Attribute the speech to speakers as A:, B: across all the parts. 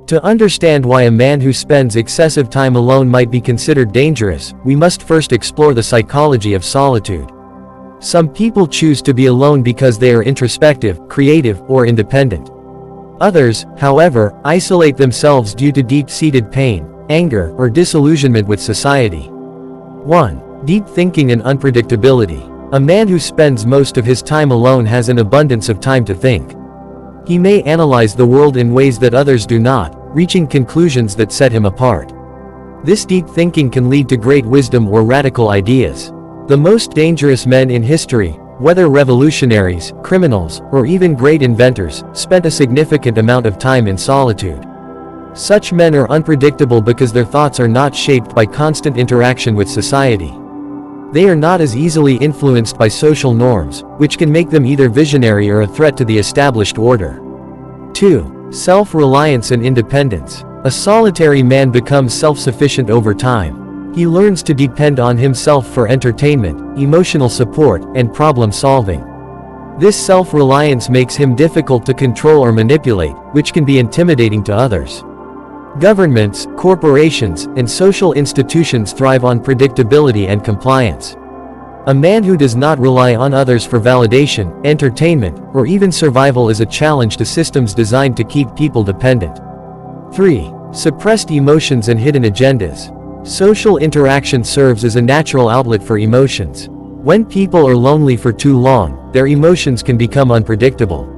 A: To understand why a man who spends excessive time alone might be considered dangerous, we must first explore the psychology of solitude. Some people choose to be alone because they are introspective, creative, or independent. Others, however, isolate themselves due to deep-seated pain, anger, or disillusionment with society. 1. Deep thinking and unpredictability. A man who spends most of his time alone has an abundance of time to think. He may analyze the world in ways that others do not, reaching conclusions that set him apart. This deep thinking can lead to great wisdom or radical ideas. The most dangerous men in history, whether revolutionaries, criminals, or even great inventors, spent a significant amount of time in solitude. Such men are unpredictable because their thoughts are not shaped by constant interaction with society. They are not as easily influenced by social norms, which can make them either visionary or a threat to the established order. 2. Self-reliance and independence. A solitary man becomes self-sufficient over time. He learns to depend on himself for entertainment, emotional support, and problem-solving. This self-reliance makes him difficult to control or manipulate, which can be intimidating to others. Governments, corporations, and social institutions thrive on predictability and compliance. A man who does not rely on others for validation, entertainment, or even survival is a challenge to systems designed to keep people dependent. 3. Suppressed emotions and hidden agendas. Social interaction serves as a natural outlet for emotions. When people are lonely for too long, their emotions can become unpredictable.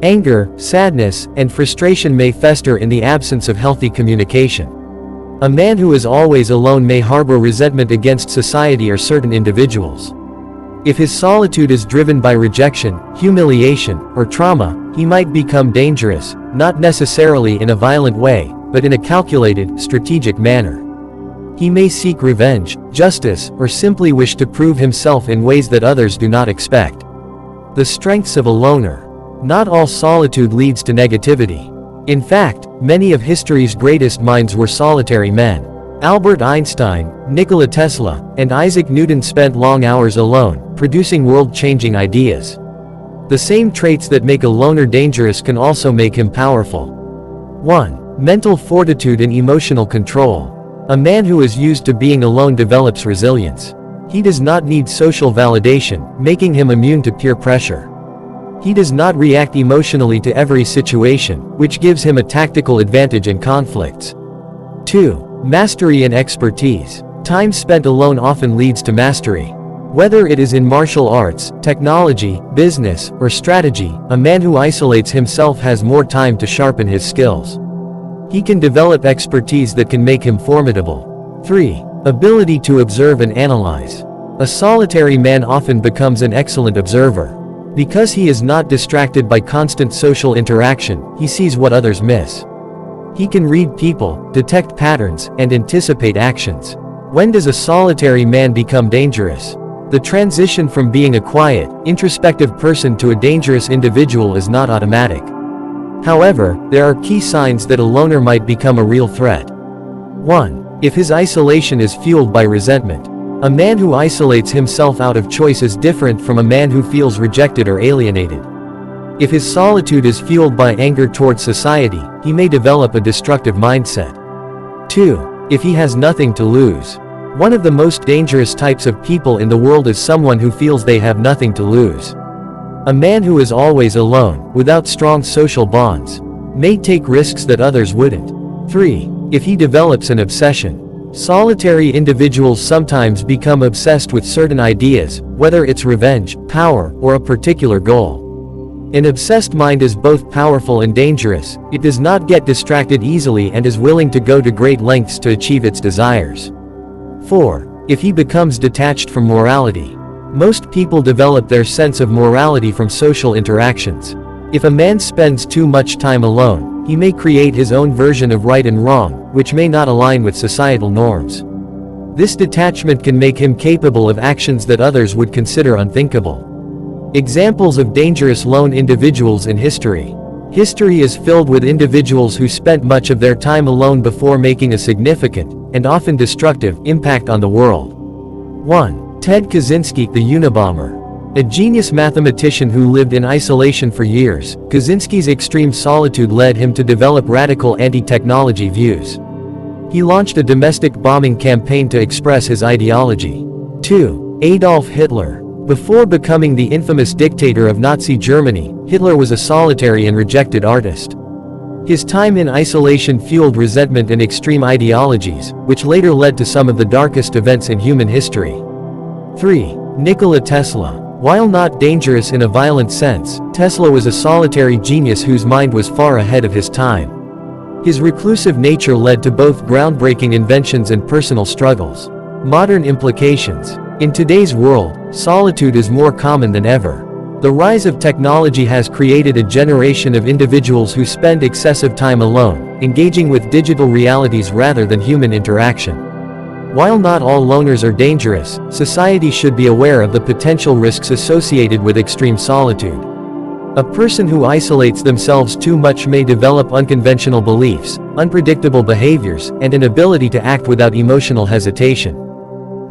A: Anger, sadness, and frustration may fester in the absence of healthy communication. A man who is always alone may harbor resentment against society or certain individuals. If his solitude is driven by rejection, humiliation, or trauma, he might become dangerous, not necessarily in a violent way, but in a calculated, strategic manner. He may seek revenge, justice, or simply wish to prove himself in ways that others do not expect. The strengths of a loner. Not all solitude leads to negativity. In fact, many of history's greatest minds were solitary men. Albert Einstein, Nikola Tesla, and Isaac Newton spent long hours alone, producing world-changing ideas. The same traits that make a loner dangerous can also make him powerful. 1. Mental fortitude and emotional control. A man who is used to being alone develops resilience. He does not need social validation, making him immune to peer pressure. He does not react emotionally to every situation, which gives him a tactical advantage in conflicts. 2. Mastery and expertise. Time spent alone often leads to mastery. Whether it is in martial arts, technology, business, or strategy, a man who isolates himself has more time to sharpen his skills. He can develop expertise that can make him formidable. 3. Ability to observe and analyze. A solitary man often becomes an excellent observer. Because he is not distracted by constant social interaction, he sees what others miss. He can read people, detect patterns, and anticipate actions. When does a solitary man become dangerous? The transition from being a quiet, introspective person to a dangerous individual is not automatic. However, there are key signs that a loner might become a real threat. 1. If his isolation is fueled by resentment. A man who isolates himself out of choice is different from a man who feels rejected or alienated. If his solitude is fueled by anger towards society, he may develop a destructive mindset. 2. If he has nothing to lose. One of the most dangerous types of people in the world is someone who feels they have nothing to lose. A man who is always alone, without strong social bonds, may take risks that others wouldn't. 3. If he develops an obsession. Solitary individuals sometimes become obsessed with certain ideas, whether it's revenge, power, or a particular goal. An obsessed mind is both powerful and dangerous. It does not get distracted easily and is willing to go to great lengths to achieve its desires. 4. If he becomes detached from morality. Most people develop their sense of morality from social interactions. If a man spends too much time alone, he may create his own version of right and wrong, which may not align with societal norms. This detachment can make him capable of actions that others would consider unthinkable. Examples of dangerous lone individuals in history. History is filled with individuals who spent much of their time alone before making a significant, and often destructive, impact on the world. 1. Ted Kaczynski, the Unabomber. A genius mathematician who lived in isolation for years, Kaczynski's extreme solitude led him to develop radical anti-technology views. He launched a domestic bombing campaign to express his ideology. 2. Adolf Hitler. Before becoming the infamous dictator of Nazi Germany, Hitler was a solitary and rejected artist. His time in isolation fueled resentment and extreme ideologies, which later led to some of the darkest events in human history. 3. Nikola Tesla. While not dangerous in a violent sense, Tesla was a solitary genius whose mind was far ahead of his time. His reclusive nature led to both groundbreaking inventions and personal struggles. Modern implications. In today's world, solitude is more common than ever. The rise of technology has created a generation of individuals who spend excessive time alone, engaging with digital realities rather than human interaction. While not all loners are dangerous, society should be aware of the potential risks associated with extreme solitude. A person who isolates themselves too much may develop unconventional beliefs, unpredictable behaviors, and an ability to act without emotional hesitation.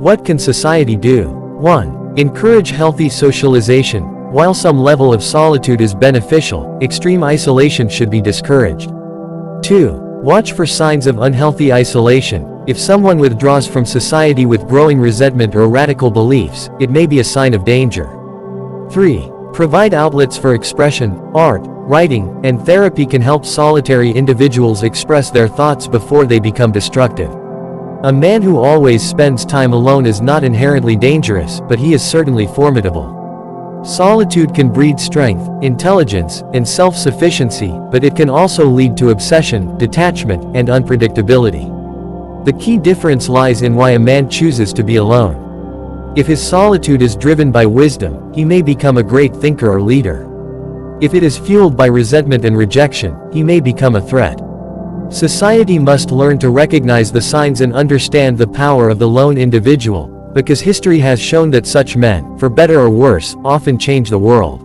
A: What can society do? 1. Encourage healthy socialization. While some level of solitude is beneficial, extreme isolation should be discouraged. 2. Watch for signs of unhealthy isolation. If someone withdraws from society with growing resentment or radical beliefs, it may be a sign of danger. 3. Provide outlets for expression. Art, writing, and therapy can help solitary individuals express their thoughts before they become destructive. A man who always spends time alone is not inherently dangerous, but he is certainly formidable. Solitude can breed strength, intelligence, and self-sufficiency, but it can also lead to obsession, detachment, and unpredictability. The key difference lies in why a man chooses to be alone. If his solitude is driven by wisdom, he may become a great thinker or leader. If it is fueled by resentment and rejection, he may become a threat. Society must learn to recognize the signs and understand the power of the lone individual, because history has shown that such men, for better or worse, often change the world.